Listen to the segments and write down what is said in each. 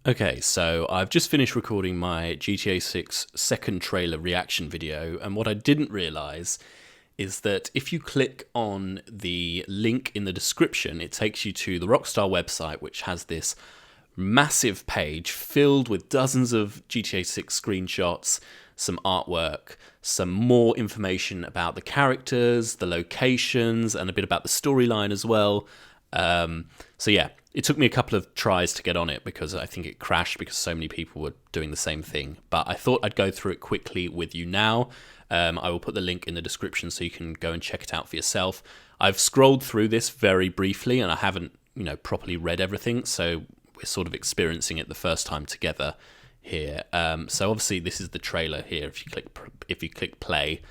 Okay, so I've just finished recording my GTA 6 second trailer reaction video, and what I didn't realise is that if you click on the link in the description, it takes you to the Rockstar website, which has this massive page filled with dozens of GTA 6 screenshots, some artwork, some more information about the characters, the locations, and a bit about the storyline as well. So yeah, it took me a couple of tries to get on it because I think it crashed because so many people were doing the same thing. But I thought I'd go through it quickly with you now. I will put the link in the description so you can go and check it out for yourself. I've scrolled through this very briefly and I haven't, properly read everything. So we're sort of experiencing it the first time together here. So obviously this is the trailer here. If you click play,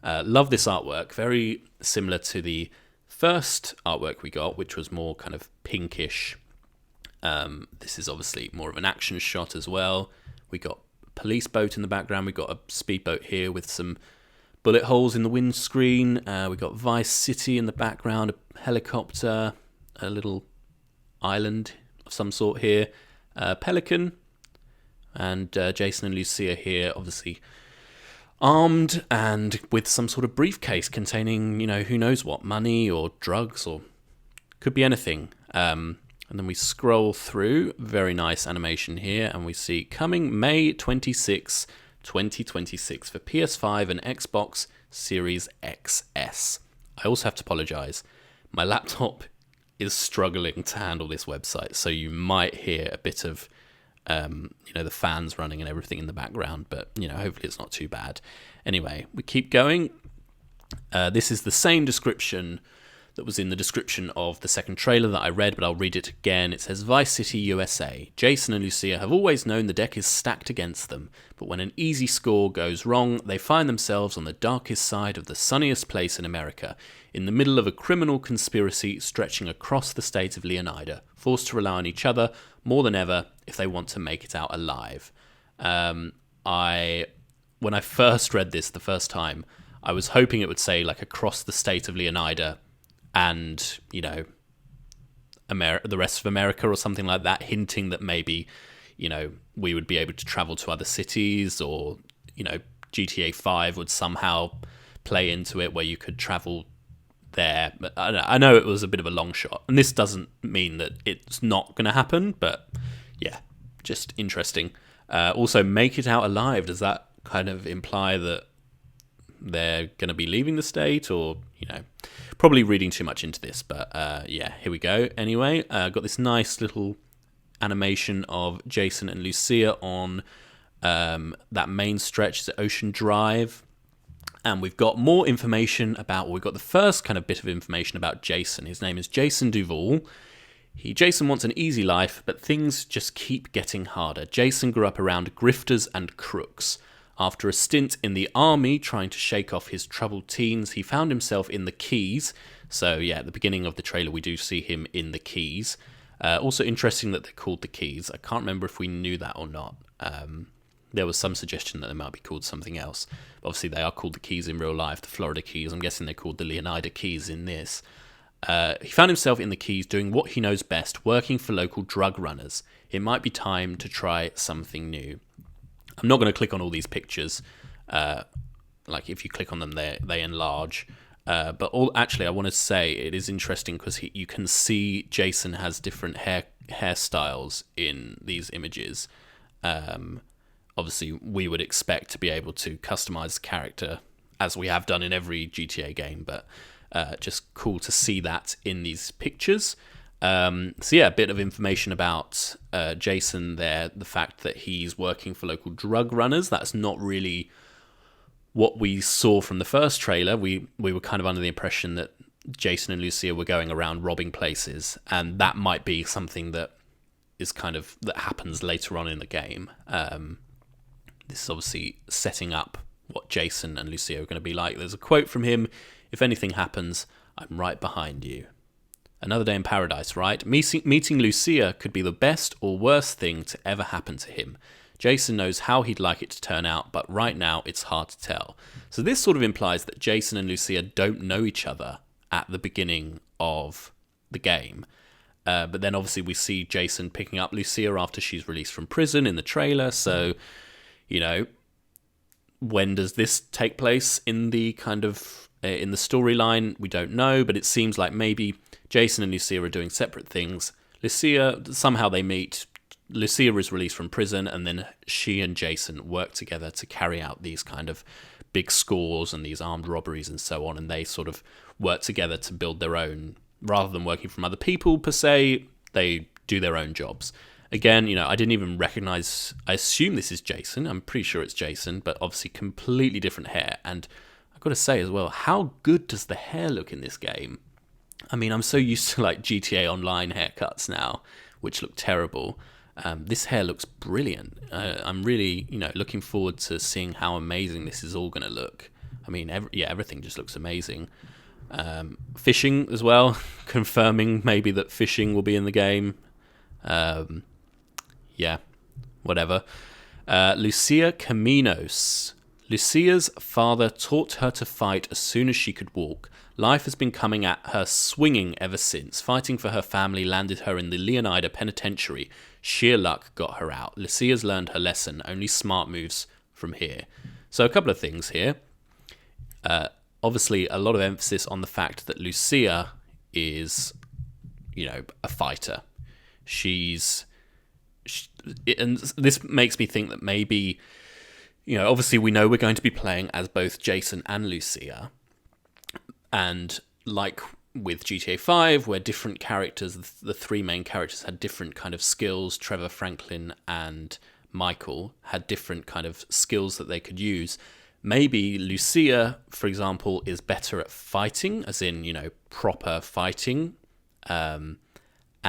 love this artwork. Very similar to the first artwork we got, which was more kind of pinkish. This is obviously more of an action shot as well. We got a police boat in the background. We got a speedboat here with some bullet holes in the windscreen. We got Vice City in the background, a helicopter, a little island of some sort here, Pelican, and Jason and Lucia here, obviously armed and with some sort of briefcase containing, who knows what, money or drugs or could be anything. And then we scroll through, very nice animation here, and we see coming May 26, 2026 for PS5 and Xbox Series XS. I also have to apologise. My laptop is struggling to handle this website, so you might hear a bit of the fans running and everything in the background, but hopefully it's not too bad. Anyway, we keep going. This is the same description that was in the description of the second trailer that I read, but I'll read it again. It says, Vice City, USA. Jason and Lucia have always known the deck is stacked against them, but when an easy score goes wrong, they find themselves on the darkest side of the sunniest place in America, in the middle of a criminal conspiracy stretching across the state of Leonida, forced to rely on each other more than ever if they want to make it out alive. When I first read this the first time, I was hoping it would say like across the state of Leonida and, the rest of America or something like that, hinting that maybe, we would be able to travel to other cities or, GTA 5 would somehow play into it where you could travel there. But I know it was a bit of a long shot, and this doesn't mean that it's not going to happen, but yeah, just interesting. Also, make it out alive. Does that kind of imply that they're going to be leaving the state, or probably reading too much into this? But yeah, here we go. Anyway, got this nice little animation of Jason and Lucia on that main stretch at Ocean Drive. And we've got more information we've got the first kind of bit of information about Jason. His name is Jason Duval. Jason wants an easy life, but things just keep getting harder. Jason grew up around grifters and crooks. After a stint in the army trying to shake off his troubled teens, he found himself in the Keys. So yeah, at the beginning of the trailer, we do see him in the Keys. Also interesting that they're called the Keys. I can't remember if we knew that or not. There was some suggestion that they might be called something else. But obviously, they are called the Keys in real life, the Florida Keys. I'm guessing they're called the Leonida Keys in this. He found himself in the Keys doing what he knows best, working for local drug runners. It might be time to try something new. I'm not going to click on all these pictures. Like if you click on them, they enlarge. But actually, I want to say it is interesting because you can see Jason has different hairstyles in these images. Obviously, we would expect to be able to customize the character as we have done in every GTA game, but just cool to see that in these pictures. So yeah, a bit of information about Jason there, the fact that he's working for local drug runners. That's not really what we saw from the first trailer. We were kind of under the impression that Jason and Lucia were going around robbing places, and that might be something that happens later on in the game. This is obviously setting up what Jason and Lucia are going to be like. There's a quote from him: "If anything happens, I'm right behind you." Another day in paradise, right? Meeting Lucia could be the best or worst thing to ever happen to him. Jason knows how he'd like it to turn out, but right now it's hard to tell. So this sort of implies that Jason and Lucia don't know each other at the beginning of the game. But then obviously we see Jason picking up Lucia after she's released from prison in the trailer. So, you know, when does this take place in the kind of in the storyline? We don't know, but it seems like maybe Jason and Lucia are doing separate things. Lucia, somehow they meet. Lucia is released from prison, and then she and Jason work together to carry out these kind of big scores and these armed robberies and so on, and they sort of work together to build their own, rather than working from other people per se, they do their own jobs. Again, you know, I didn't even recognize, I assume this is Jason, I'm pretty sure it's Jason, but obviously completely different hair, and I've got to say as well, how good does the hair look in this game? I mean, I'm so used to like GTA Online haircuts now, which look terrible. This hair looks brilliant. I'm really, you know, looking forward to seeing how amazing this is all going to look. I mean, everything just looks amazing. Fishing as well, confirming maybe that fishing will be in the game. Yeah, whatever. Lucia Caminos. Lucia's father taught her to fight as soon as she could walk. Life has been coming at her swinging ever since. Fighting for her family landed her in the Leonida penitentiary. Sheer luck got her out. Lucia's learned her lesson. Only smart moves from here. So a couple of things here. Obviously, a lot of emphasis on the fact that Lucia is, you know, a fighter. And this makes me think that maybe, you know, obviously we know we're going to be playing as both Jason and Lucia. And like with GTA 5, where different characters, the three main characters had different kind of skills, Trevor, Franklin, and Michael had different kind of skills that they could use. Maybe Lucia, for example, is better at fighting, as in, you know, proper fighting. And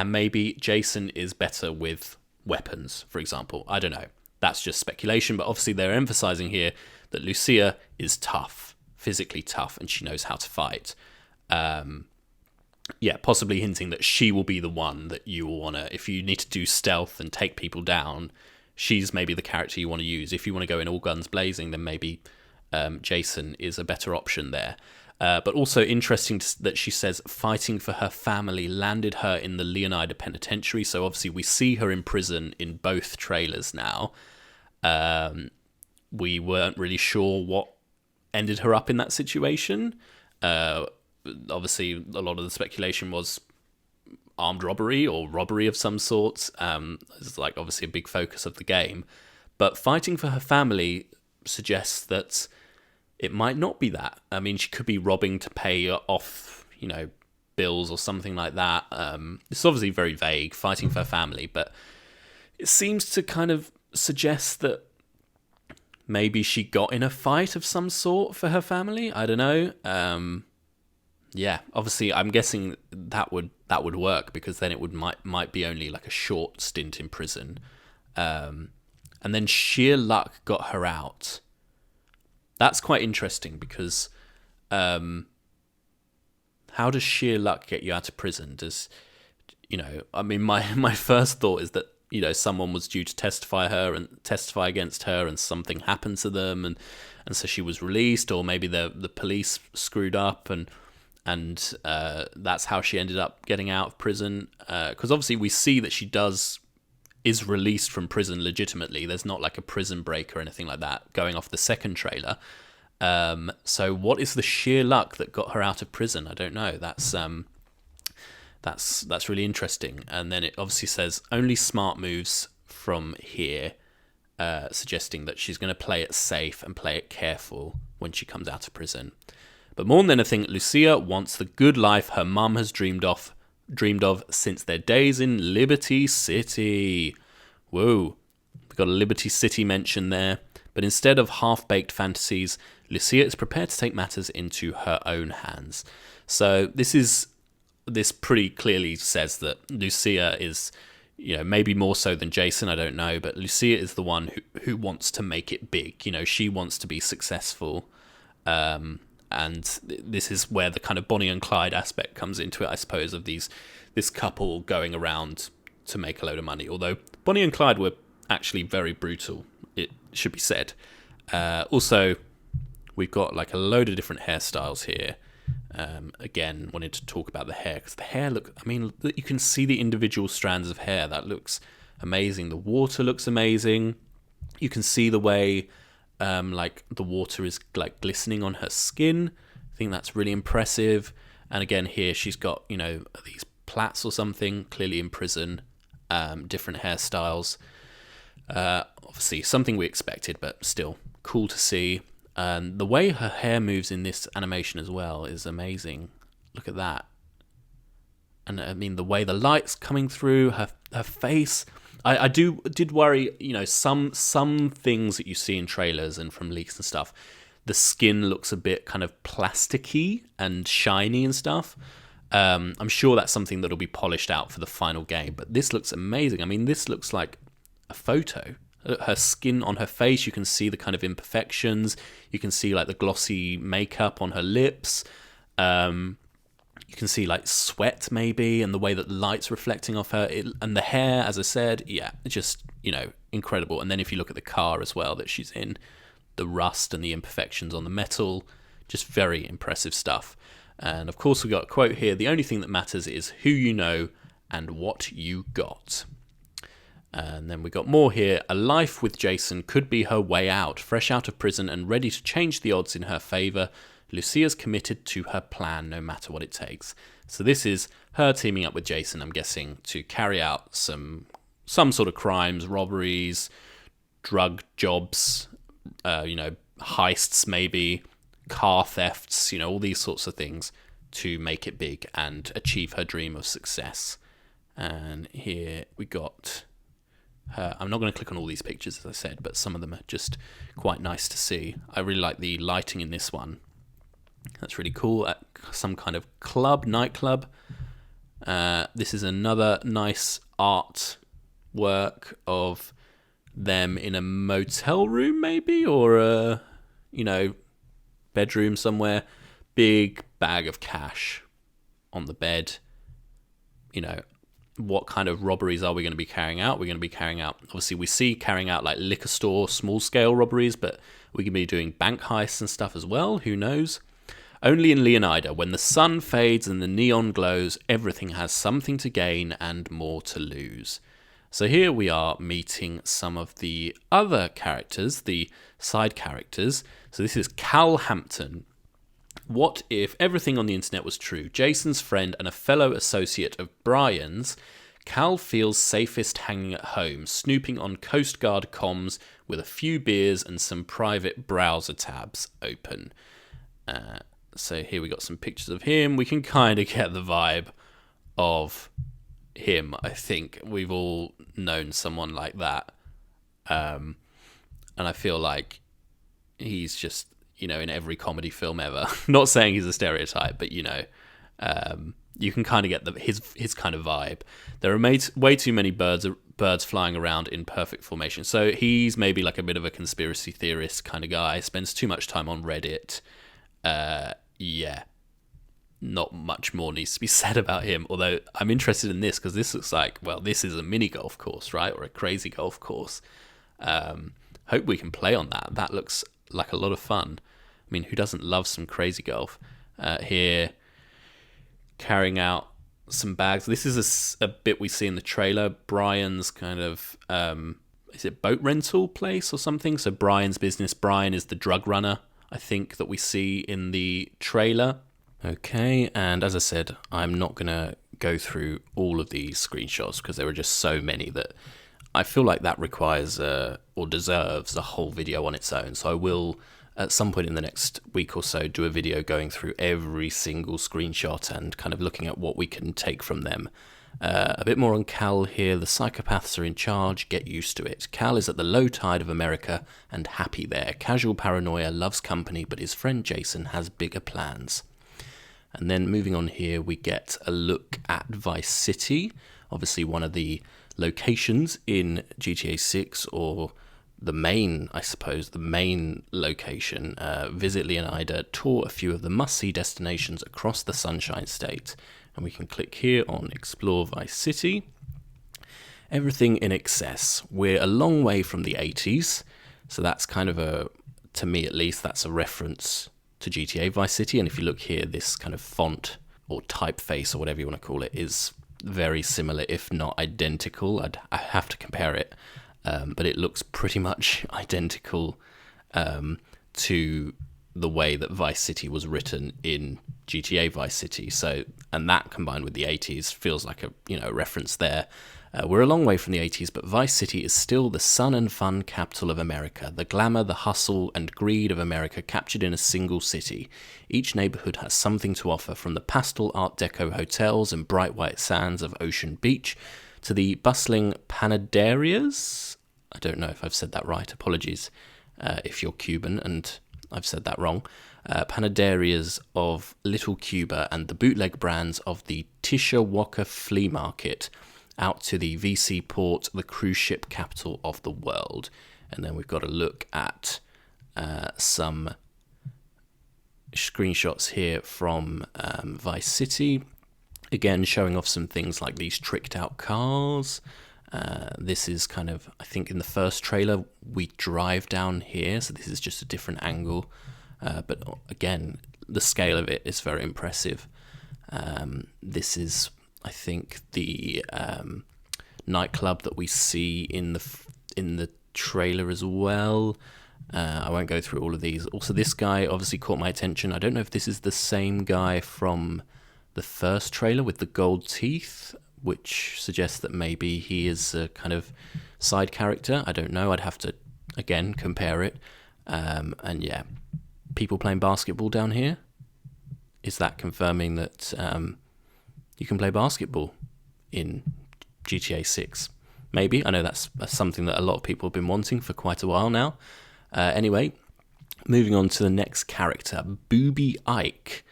maybe Jason is better with weapons, for example. I don't know. That's just speculation, but obviously they're emphasizing here that Lucia is tough, physically tough, and she knows how to fight. Yeah, possibly hinting that she will be the one that you will want to, if you need to do stealth and take people down, she's maybe the character you want to use. If you want to go in all guns blazing, then maybe Jason is a better option there. But also interesting that she says fighting for her family landed her in the Leonida penitentiary. So obviously we see her in prison in both trailers now. We weren't really sure what ended her up in that situation. Obviously, a lot of the speculation was armed robbery or robbery of some sort. It's like obviously a big focus of the game. But fighting for her family suggests that it might not be that. I mean, she could be robbing to pay off, you know, bills or something like that. It's obviously very vague, fighting for her family, but it seems to kind of suggest that maybe she got in a fight of some sort for her family. I don't know. Yeah, obviously, I'm guessing that would work, because then it might be only like a short stint in prison, and then sheer luck got her out. That's quite interesting, because how does sheer luck get you out of prison? Does, you know, I mean, my first thought is that, you know, someone was due to testify against her, and something happened to them, and so she was released, or maybe the police screwed up, and that's how she ended up getting out of prison. Because obviously we see that she is released from prison legitimately. There's not like a prison break or anything like that going off the second trailer. So what is the sheer luck that got her out of prison? I don't know. That's really interesting. And then it obviously says only smart moves from here, suggesting that she's going to play it safe and play it careful when she comes out of prison. But more than anything, Lucia wants the good life her mum has dreamed of since their days in Liberty City. Whoa, we've got a Liberty City mention there. But instead of half-baked fantasies, Lucia is prepared to take matters into her own hands. So this pretty clearly says that Lucia is, you know, maybe more so than Jason, I don't know, but Lucia is the one who wants to make it big. You know, she wants to be successful. And this is where the kind of Bonnie and Clyde aspect comes into it, I suppose, of this couple going around to make a load of money. Although Bonnie and Clyde were actually very brutal, it should be said. Also, we've got like a load of different hairstyles here. Again, wanted to talk about the hair, because the hair you can see the individual strands of hair. That looks amazing. The water looks amazing. You can see the way like the water is like glistening on her skin. I think that's really impressive. And again, here she's got, you know, these plaits or something, clearly in prison, different hairstyles. Obviously something we expected, but still cool to see. And the way her hair moves in this animation as well is amazing. Look at that. And I mean, the way the light's coming through her face. I did worry, you know, some things that you see in trailers and from leaks and stuff, the skin looks a bit kind of plasticky and shiny and stuff. I'm sure that's something that'll be polished out for the final game, but this looks amazing. I mean, this looks like a photo. Her skin on her face, you can see the kind of imperfections. You can see like the glossy makeup on her lips. You can see like sweat maybe, and the way that the light's reflecting off her. And the hair, as I said, yeah, just, you know, incredible. And then if you look at the car as well that she's in, the rust and the imperfections on the metal, just very impressive stuff. And of course we got a quote here: the only thing that matters is who you know and what you got. And then we got more here. A life with Jason could be her way out. Fresh out of prison and ready to change the odds in her favour, Lucia's committed to her plan no matter what it takes. So this is her teaming up with Jason, I'm guessing, to carry out some sort of crimes, robberies, drug jobs, you know, heists maybe, car thefts, you know, all these sorts of things to make it big and achieve her dream of success. And here we got her. I'm not going to click on all these pictures, as I said, but some of them are just quite nice to see. I really like the lighting in this one. That's really cool. At some kind of nightclub. This is another nice art work of them in a motel room, maybe, or a, you know, bedroom somewhere. Big bag of cash on the bed. You know, what kind of robberies are we going to be carrying out? We're going to be carrying out, obviously we see carrying out like liquor store, small scale robberies, but we can be doing bank heists and stuff as well. Who knows? Only in Leonida, when the sun fades and the neon glows, everything has something to gain and more to lose. So here we are meeting some of the other characters, the side characters. So this is Cal Hampton. What if everything on the internet was true? Jason's friend and a fellow associate of Brian's, Cal feels safest hanging at home, snooping on Coast Guard comms with a few beers and some private browser tabs open. So here we got some pictures of him. We can kind of get the vibe of him. I think we've all known someone like that. And I feel like he's just, you know, in every comedy film ever. Not saying he's a stereotype, but, you know, you can kind of get his kind of vibe. There are way too many birds flying around in perfect formation. So he's maybe like a bit of a conspiracy theorist kind of guy, spends too much time on Reddit. Yeah, not much more needs to be said about him, although I'm interested in this because this looks like, well, this is a mini golf course, right, or a crazy golf course. Hope we can play on that. That looks like a lot of fun. I mean, who doesn't love some crazy golf? Here, carrying out some bags. This is a bit we see in the trailer. Brian's kind of, is it boat rental place or something? So Brian's business. Brian is the drug runner, I think, that we see in the trailer. Okay, and as I said, I'm not going to go through all of these screenshots because there are just so many that I feel like that requires or deserves a whole video on its own. So I will, at some point in the next week or so, do a video going through every single screenshot and kind of looking at what we can take from them. A bit more on Cal here. The psychopaths are in charge. Get used to it. Cal is at the low tide of America and happy there. Casual paranoia, loves company, but his friend Jason has bigger plans. And then moving on here, we get a look at Vice City. Obviously one of the locations in GTA 6, or the main, I suppose, the main location. Visit Leonida, tour a few of the must-see destinations across the Sunshine State. And we can click here on Explore Vice City. Everything in excess. We're a long way from the 80s. So that's kind of to me at least, that's a reference to GTA Vice City. And if you look here, this kind of font or typeface or whatever you want to call it is very similar, if not identical. I have to compare it, but it looks pretty much identical to the way that Vice City was written in GTA Vice City. So, and that combined with the 80s feels like a reference there. We're a long way from the 80s, but Vice City is still the sun and fun capital of America, the glamour, the hustle, and greed of America captured in a single city. Each neighborhood has something to offer, from the pastel Art Deco hotels and bright white sands of Ocean Beach to the bustling panaderias. I don't know if I've said that right. Apologies if you're Cuban and I've said that wrong. Panaderias of Little Cuba and the bootleg brands of the Tishawaka Flea Market, out to the VC port, the cruise ship capital of the world. And then we've got to look at some screenshots here from Vice City. Again, showing off some things like these tricked out cars. This is kind of, I think in the first trailer, we drive down here. So this is just a different angle. But again, the scale of it is very impressive. This is, I think, the nightclub that we see in the trailer as well. I won't go through all of these. Also, this guy obviously caught my attention. I don't know if this is the same guy from the first trailer with the gold teeth, which suggests that maybe he is a kind of side character. I don't know. I'd have to, again, compare it. And yeah, people playing basketball down here. Is that confirming that you can play basketball in GTA 6? Maybe. I know that's something that a lot of people have been wanting for quite a while now. Anyway, moving on to the next character, Boobie Ike.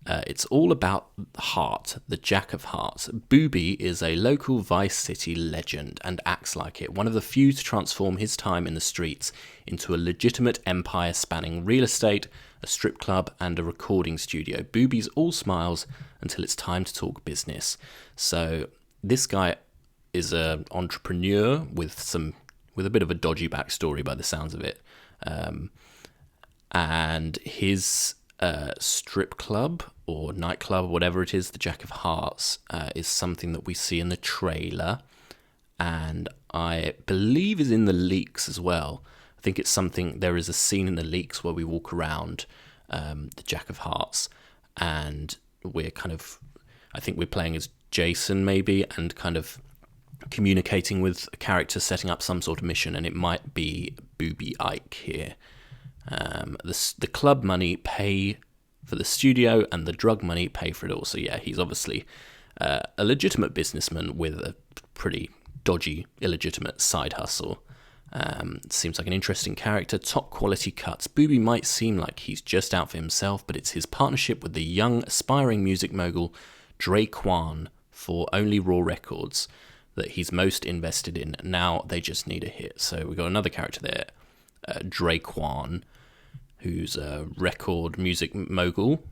It's all about Heart, the Jack of Hearts. Boobie is a local Vice City legend and acts like it, one of the few to transform his time in the streets into a legitimate empire spanning real estate, a strip club, and a recording studio. Boobie's all smiles until it's time to talk business. So this guy is an entrepreneur with a bit of a dodgy backstory by the sounds of it. And his strip club or nightclub, or whatever it is, the Jack of Hearts, is something that we see in the trailer, and I believe is in the leaks as well. I think it's something, there is a scene in the leaks where we walk around the Jack of Hearts, and we're kind of, I think we're playing as Jason maybe, and kind of communicating with a character setting up some sort of mission, and it might be Boobie Ike here. The club money pay for the studio, and the drug money pay for it all. So yeah, he's obviously a legitimate businessman with a pretty dodgy, illegitimate side hustle. Seems like an interesting character. Top quality cuts. Boobie might seem like he's just out for himself, but it's his partnership with the young, aspiring music mogul Draco for Only Raw Records that he's most invested in. Now they just need a hit. So we've got another character there, Draco, who's a record music mogul.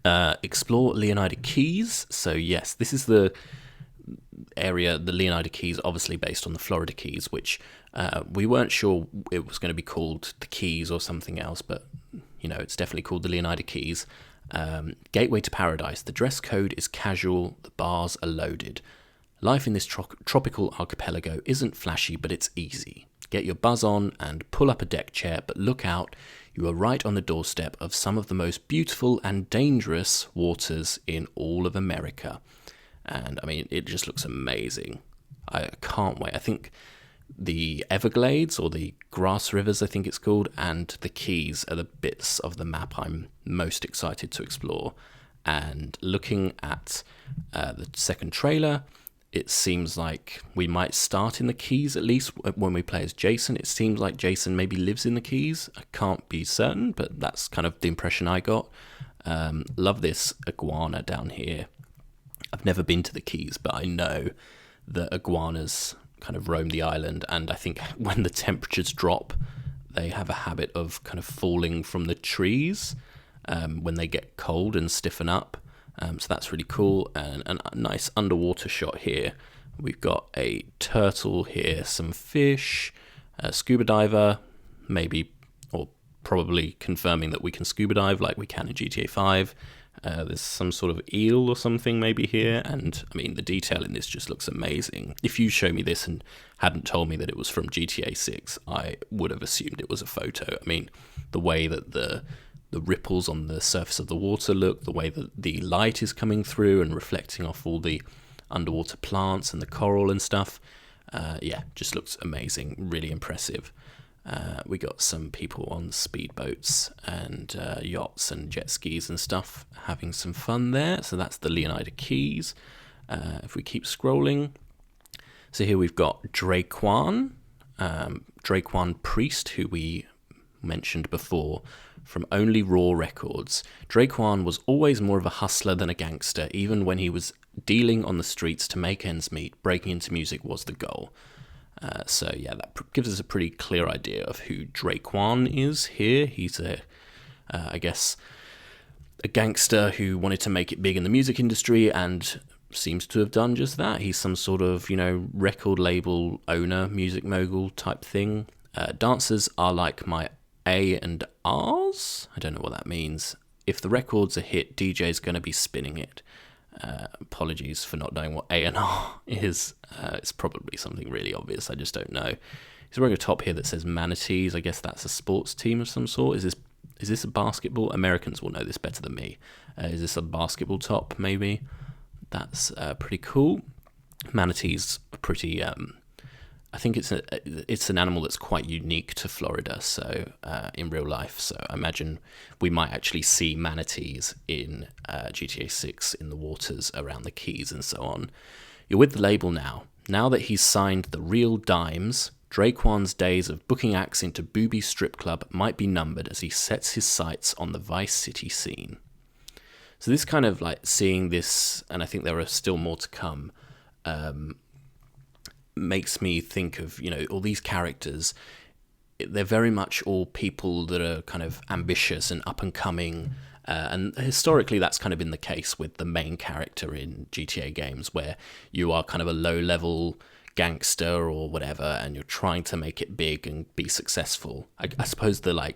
Explore Leonida Keys. So yes, this is the area, the Leonida Keys, obviously based on the Florida Keys, which we weren't sure it was going to be called the Keys or something else, but it's definitely called the Leonida Keys. Gateway to paradise. The dress code is casual, the bars are loaded. Life in this tropical archipelago isn't flashy, but it's easy. Get your buzz on and pull up a deck chair, but look out, you are right on the doorstep of some of the most beautiful and dangerous waters in all of America. And I mean, it just looks amazing. I can't wait. I think the Everglades, or the Grass Rivers, I think it's called, and the Keys are the bits of the map I'm most excited to explore. And looking at the second trailer, it seems like we might start in the Keys, at least when we play as Jason. It seems like Jason maybe lives in the Keys. I can't be certain, but that's kind of the impression I got. Love this iguana down here. I've never been to the Keys, but I know that iguanas kind of roam the island, and I think when the temperatures drop, they have a habit of kind of falling from the trees when they get cold and stiffen up. So that's really cool. And a nice underwater shot here. We've got a turtle here, some fish, a scuba diver, maybe, or probably confirming that we can scuba dive like we can in GTA 5. There's some sort of eel or something maybe here, and I mean the detail in this just looks amazing. If you show me this and hadn't told me that it was from GTA 6, I would have assumed it was a photo. I mean, the way that the ripples on the surface of the water look, the way that the light is coming through and reflecting off all the underwater plants and the coral and stuff, yeah, just looks amazing, really impressive. We got some people on speedboats and yachts and jet skis and stuff having some fun there. So that's the Leonida Keys. If we keep scrolling, so here we've got Draco, Draco Priest, who we mentioned before, from Only Raw Records. Draco was always more of a hustler than a gangster. Even when he was dealing on the streets to make ends meet, breaking into music was the goal. So yeah, that gives us a pretty clear idea of who Draco is here. He's I guess, a gangster who wanted to make it big in the music industry and seems to have done just that. He's some sort of, record label owner, music mogul type thing. Dancers are like my A and R's. I don't know what that means. If the record's a hit, DJ's going to be spinning it. Apologies for not knowing what A&R is. It's probably something really obvious. I just don't know. He's wearing a top here that says Manatees. I guess that's a sports team of some sort. Is this a basketball? Americans will know this better than me. Is this a basketball top, maybe? That's pretty cool. Manatees are pretty... I think it's an animal that's quite unique to Florida, so in real life. So I imagine we might actually see manatees in GTA 6 in the waters around the Keys and so on. You're with the label now. Now that he's signed the real Dimez, Draquan's days of booking acts into Boobie Strip Club might be numbered as he sets his sights on the Vice City scene. So this kind of like seeing this, and I think there are still more to come, makes me think of, all these characters. They're very much all people that are kind of ambitious and up and coming, and historically that's kind of been the case with the main character in GTA games, where you are kind of a low-level gangster or whatever, and you're trying to make it big and be successful. I suppose the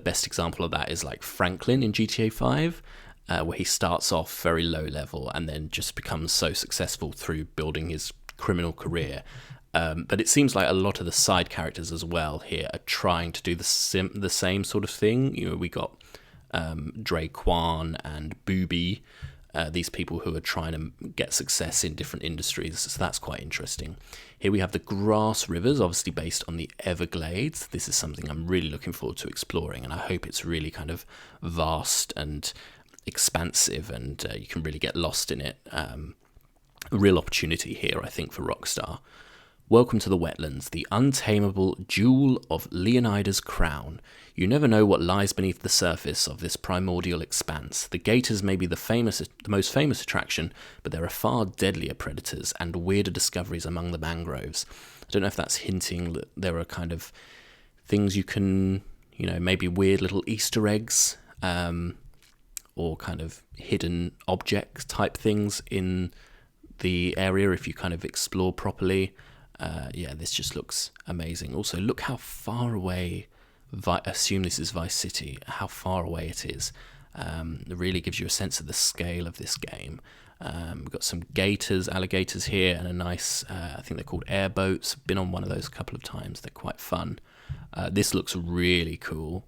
best example of that is like Franklin in GTA 5, where he starts off very low level and then just becomes so successful through building his criminal career. But it seems like a lot of the side characters as well here are trying to do the same sort of thing. We got Draquan and Boobie, these people who are trying to get success in different industries, so that's quite interesting. Here we have the Grass Rivers, obviously based on the Everglades. This is something I'm really looking forward to exploring, and I hope it's really kind of vast and expansive, and you can really get lost in it. A real opportunity here, I think, for Rockstar. Welcome to the wetlands, the untamable jewel of Leonida's crown. You never know what lies beneath the surface of this primordial expanse. The gators may be the most famous attraction, but there are far deadlier predators and weirder discoveries among the mangroves. I don't know if that's hinting that there are kind of things you can, maybe weird little Easter eggs, or kind of hidden object type things in the area if you kind of explore properly. Yeah, this just looks amazing. Also, look how far away, assume this is Vice City, how far away it is. It really gives you a sense of the scale of this game. We've got some alligators here, and a nice, I think they're called airboats. Been on one of those a couple of times. They're quite fun. This looks really cool.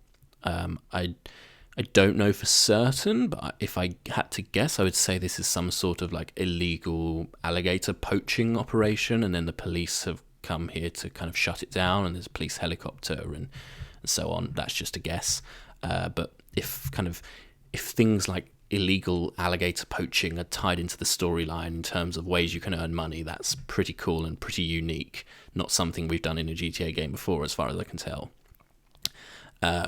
I don't know for certain, but if I had to guess, I would say this is some sort of like illegal alligator poaching operation, and then the police have come here to kind of shut it down, and there's a police helicopter and so on. That's just a guess. But if things like illegal alligator poaching are tied into the storyline in terms of ways you can earn money, that's pretty cool and pretty unique. Not something we've done in a GTA game before, as far as I can tell.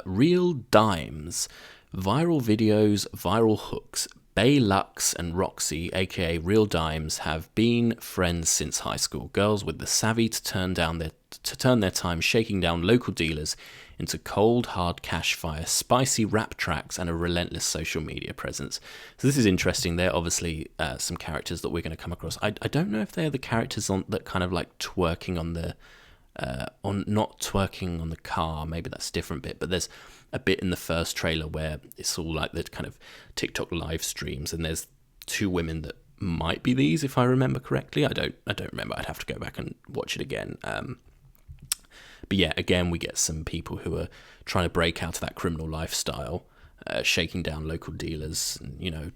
Real Dimez. Viral videos, viral hooks. Bay Lux and Roxy, aka Real Dimez, have been friends since high school. Girls with the savvy to turn their time shaking down local dealers into cold, hard cash fire, spicy rap tracks, and a relentless social media presence. So this is interesting. They're obviously some characters that we're going to come across. I don't know if they're the characters that kind of like twerking on the on not twerking on the car. Maybe that's a different bit, but there's a bit in the first trailer where it's all like the kind of TikTok live streams, and there's two women that might be these, if I remember correctly. I don't remember. I'd have to go back and watch it again. But yeah, again, we get some people who are trying to break out of that criminal lifestyle, shaking down local dealers, and, you know,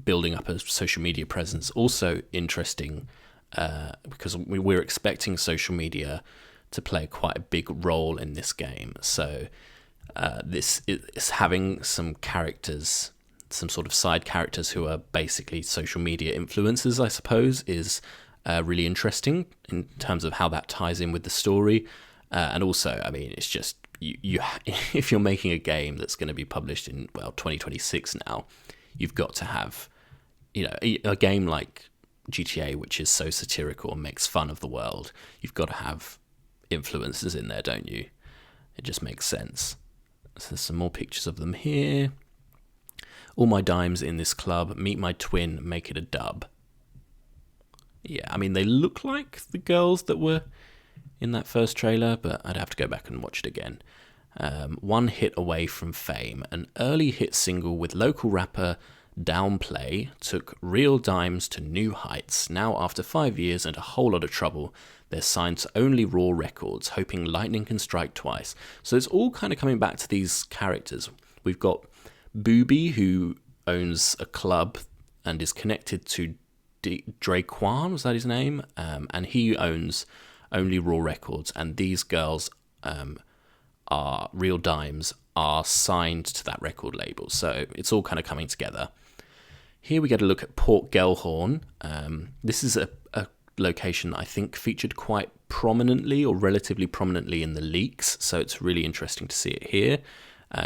building up a social media presence. Also interesting, because we're expecting social media to play quite a big role in this game. So this is having some characters, some sort of side characters who are basically social media influencers, I suppose, is really interesting in terms of how that ties in with the story. And also, I mean, it's just, you if you're making a game that's going to be published in, 2026 now, you've got to have, you know, a game like GTA, which is so satirical and makes fun of the world. You've got to have influencers in there, don't you? It just makes sense. So there's some more pictures of them here. All my dimes in this club. Meet my twin. Make it a dub. Yeah, I mean, they look like the girls that were in that first trailer, but I'd have to go back and watch it again. One hit away from fame. An early hit single with local rapper Downplay took Real Dimes to new heights. Now, after 5 years and a whole lot of trouble, they're signed to only Raw Records, hoping lightning can strike twice. So it's all kind of coming back to these characters. We've got Boobie, who owns a club and is connected to Draco, was that his name? And he owns only Raw Records, and these girls are Real Dimes, are signed to that record label. So it's all kind of coming together. Here we get a look at Port Gellhorn. This is a location that I think featured quite prominently or relatively prominently in the leaks, so it's really interesting to see it here,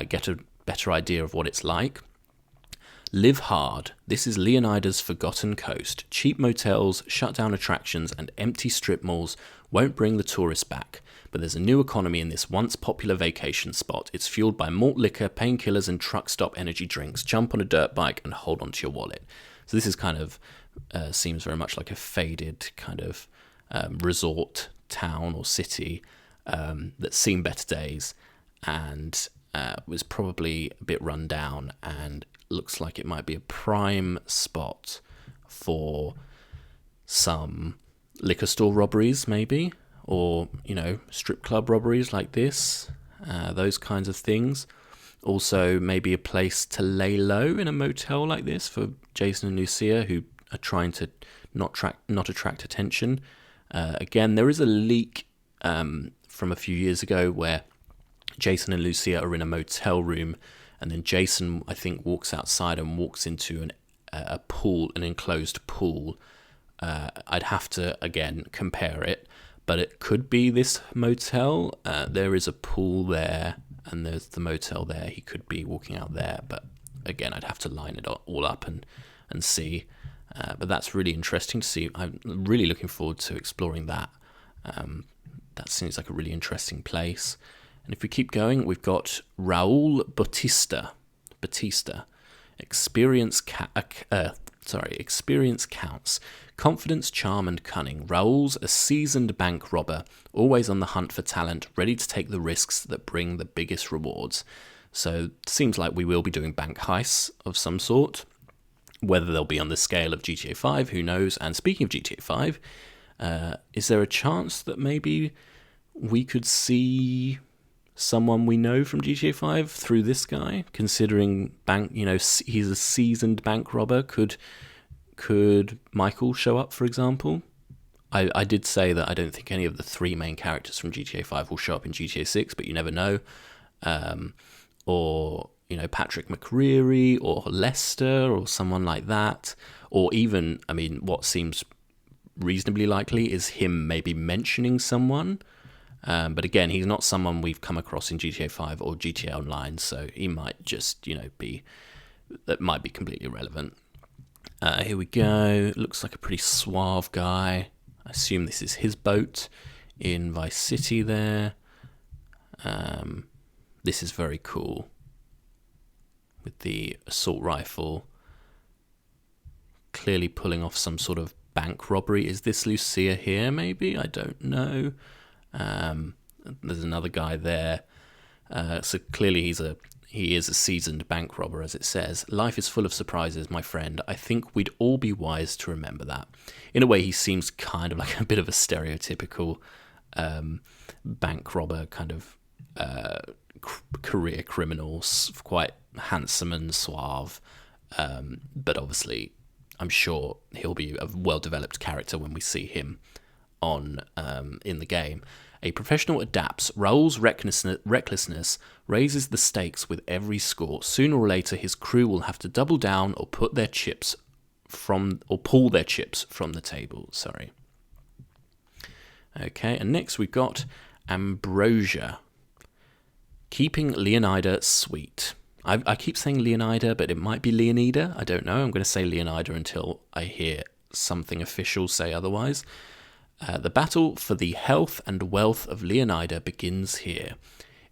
get a better idea of what it's like. Live hard. This is Leonida's forgotten coast. Cheap motels, shut down attractions, and empty strip malls won't bring the tourists back. But there's a new economy in this once popular vacation spot. It's fueled by malt liquor, painkillers, and truck stop energy drinks. Jump on a dirt bike and hold onto your wallet. So this is kind of seems very much like a faded kind of resort town or city that's seen better days and was probably a bit run down, and looks like it might be a prime spot for some liquor store robberies, maybe, or, you know, strip club robberies like this, those kinds of things. Also, maybe a place to lay low in a motel like this for Jason and Lucia, who are trying to not attract attention. Again, there is a leak from a few years ago where Jason and Lucia are in a motel room, and then Jason, I think, walks outside and walks into a pool, an enclosed pool. I'd have to, again, compare it, but it could be this motel. There is a pool there, and there's the motel there. He could be walking out there, but again, I'd have to line it all up and see. But that's really interesting to see. I'm really looking forward to exploring that. That seems like a really interesting place. And if we keep going, we've got Raul Batista. Experience counts. Confidence, charm, and cunning. Raul's a seasoned bank robber, always on the hunt for talent, ready to take the risks that bring the biggest rewards. So it seems like we will be doing bank heists of some sort. Whether they'll be on the scale of GTA 5, who knows? And speaking of GTA 5, is there a chance that maybe we could see someone we know from GTA 5 through this guy, considering he's a seasoned bank robber? Could Michael show up, for example? I did say that I don't think any of the three main characters from GTA 5 will show up in GTA 6, but you never know. Or, you know, Patrick McCreary or Lester or someone like that. Or even, I mean, what seems reasonably likely is him maybe mentioning someone. But again, he's not someone we've come across in GTA 5 or GTA Online, so he might just, that might be completely irrelevant. Here we go. Looks like a pretty suave guy. I assume this is his boat in Vice City there. This is very cool. With the assault rifle. Clearly pulling off some sort of bank robbery. Is this Lucia here, maybe? I don't know. There's another guy there. So clearly he is a seasoned bank robber, as it says. Life is full of surprises, my friend. I think we'd all be wise to remember that. In a way, he seems kind of like a bit of a stereotypical bank robber, kind of career criminal, quite handsome and suave. But obviously, I'm sure he'll be a well-developed character when we see him on in the game. A professional adapts. Raul's recklessness raises the stakes with every score. Sooner or later, his crew will have to double down or pull their chips from the table. Sorry. Okay, and next we've got Ambrosia. Keeping Leonida sweet. I keep saying Leonida, but it might be Leonida. I don't know. I'm going to say Leonida until I hear something official say otherwise. The battle for the health and wealth of Leonida begins here.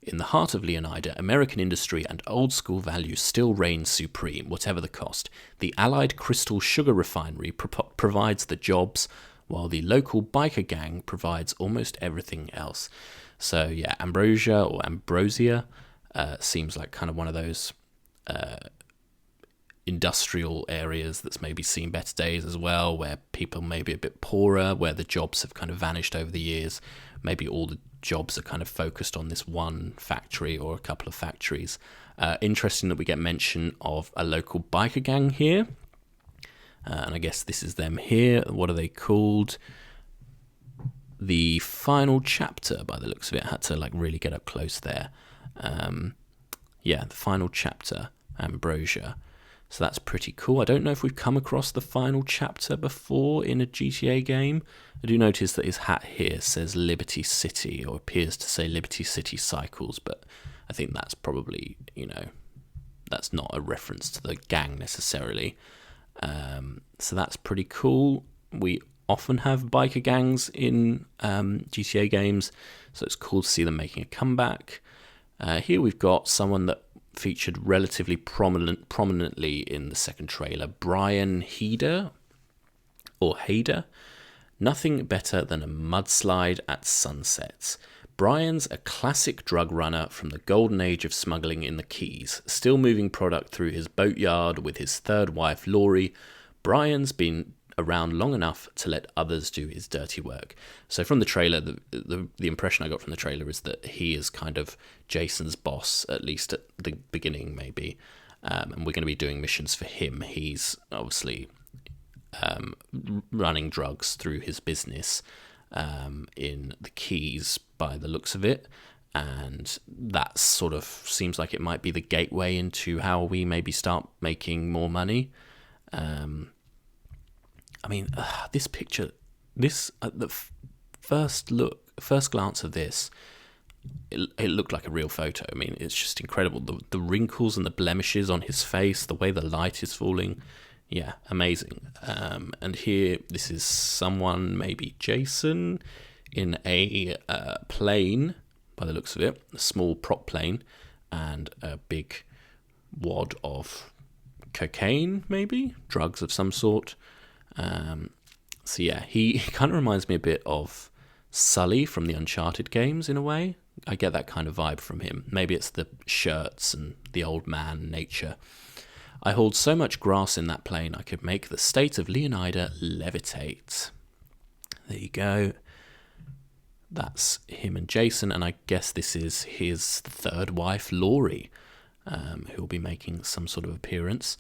In the heart of Leonida, American industry and old-school values still reign supreme, whatever the cost. The Allied Crystal Sugar Refinery provides the jobs, while the local biker gang provides almost everything else. So yeah, Ambrosia seems like kind of one of those industrial areas that's maybe seen better days as well, where people may be a bit poorer, where the jobs have kind of vanished over the years. Maybe all the jobs are kind of focused on this one factory or a couple of factories. Interesting that we get mention of a local biker gang here. And I guess this is them here. What are they called? The final chapter, by the looks of it. I had to like really get up close there. Yeah, the final chapter, Ambrosia. So that's pretty cool. I don't know if we've come across the final chapter before in a GTA game. I do notice that his hat here says Liberty City, or appears to say Liberty City Cycles, but I think that's probably, that's not a reference to the gang necessarily. So that's pretty cool. We often have biker gangs in GTA games, so it's cool to see them making a comeback. Here we've got someone that featured relatively prominently in the second trailer, Brian Heder, or Heder. Nothing better than a mudslide at sunsets. Brian's a classic drug runner from the golden age of smuggling in the Keys, still moving product through his boatyard with his third wife, Laurie. Brian's been around long enough to let others do his dirty work. So from the trailer, the impression I got from the trailer is that he is kind of Jason's boss, at least at the beginning maybe, and we're going to be doing missions for him. He's obviously running drugs through his business in the Keys by the looks of it, and that sort of seems like it might be the gateway into how we maybe start making more money. I mean, this picture, the first glance of this, it looked like a real photo. I mean, it's just incredible. The wrinkles and the blemishes on his face, the way the light is falling. Yeah, amazing. And here, this is someone, maybe Jason, in a plane, by the looks of it, a small prop plane, and a big wad of cocaine, maybe? Drugs of some sort. So yeah, he kind of reminds me a bit of Sully from the Uncharted games in a way. I get that kind of vibe from him. Maybe it's the shirts and the old man nature. I hauled so much grass in that plane I could make the state of Leonida levitate. There you go. That's him and Jason, and I guess this is his third wife, Laurie, who'll be making some sort of appearance.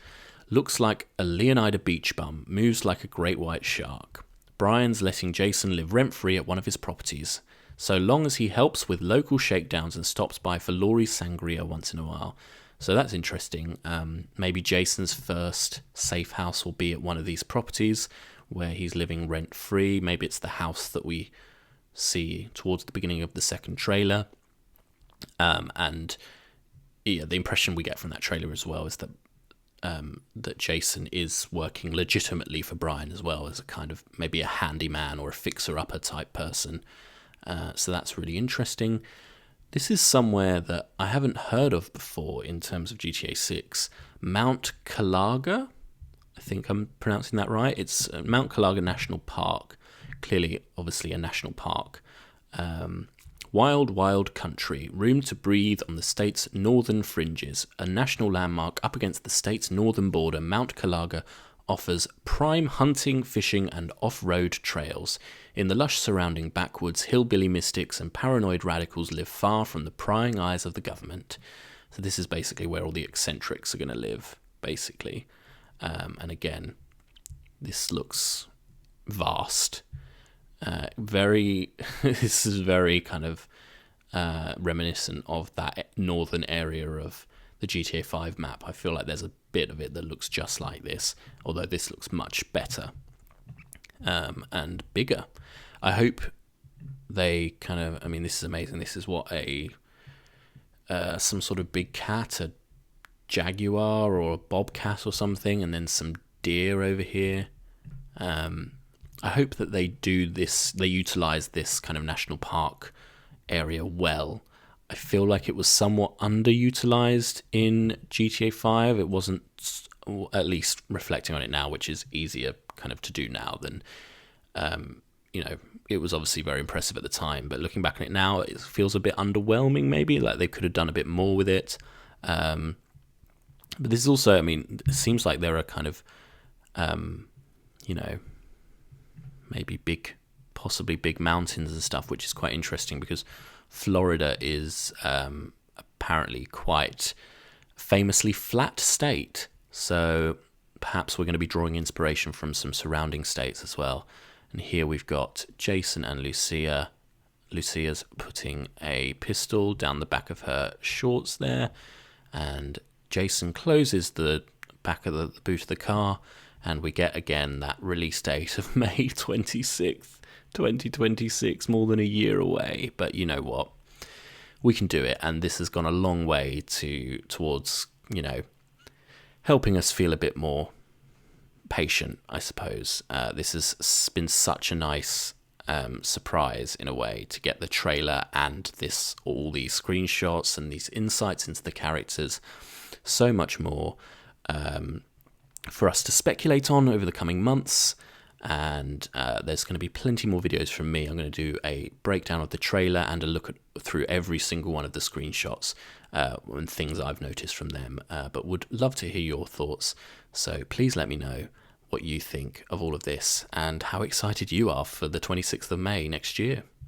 Looks like a Leonida beach bum, moves like a great white shark. Brian's letting Jason live rent-free at one of his properties, so long as he helps with local shakedowns and stops by for Laurie's sangria once in a while. So that's interesting. Maybe Jason's first safe house will be at one of these properties where he's living rent-free. Maybe it's the house that we see towards the beginning of the second trailer. And yeah, the impression we get from that trailer as well is that that Jason is working legitimately for Brian as well, as a kind of maybe a handyman or a fixer-upper type person. So that's really interesting. This is somewhere that I haven't heard of before in terms of GTA 6. Mount Kalaga? I think I'm pronouncing that right. It's Mount Kalaga National Park. Clearly, obviously, a national park. Wild, wild country, room to breathe on the state's northern fringes. A national landmark up against the state's northern border, Mount Kalaga offers prime hunting, fishing, and off-road trails. In the lush surrounding backwoods, hillbilly mystics and paranoid radicals live far from the prying eyes of the government. So this is basically where all the eccentrics are going to live, basically. And again, this looks vast. This is very kind of reminiscent of that northern area of the GTA 5 map. I feel like there's a bit of it that looks just like this, although this looks much better and bigger. I hope they kind of, I mean, this is amazing. This is what some sort of big cat, a jaguar or a bobcat or something, and then some deer over here. I hope that they do this, they utilize this kind of national park area well. I feel like it was somewhat underutilized in GTA 5. It wasn't, at least reflecting on it now, which is easier kind of to do now than, it was obviously very impressive at the time, but looking back on it now, it feels a bit underwhelming maybe, like they could have done a bit more with it. But this is also, I mean, it seems like there are kind of, maybe possibly big mountains and stuff, which is quite interesting because Florida is apparently quite famously flat state. So perhaps we're going to be drawing inspiration from some surrounding states as well. And here we've got Jason and Lucia. Lucia's putting a pistol down the back of her shorts there. And Jason closes the back of the boot of the car. And we get, again, that release date of May 26th, 2026, more than a year away. But you know what? We can do it. And this has gone a long way towards, helping us feel a bit more patient, I suppose. This has been such a nice surprise, in a way, to get the trailer and all these screenshots and these insights into the characters. So much more for us to speculate on over the coming months, and there's going to be plenty more videos from me. I'm going to do a breakdown of the trailer and a look through every single one of the screenshots and things I've noticed from them, but would love to hear your thoughts, so please let me know what you think of all of this and how excited you are for the 26th of May next year.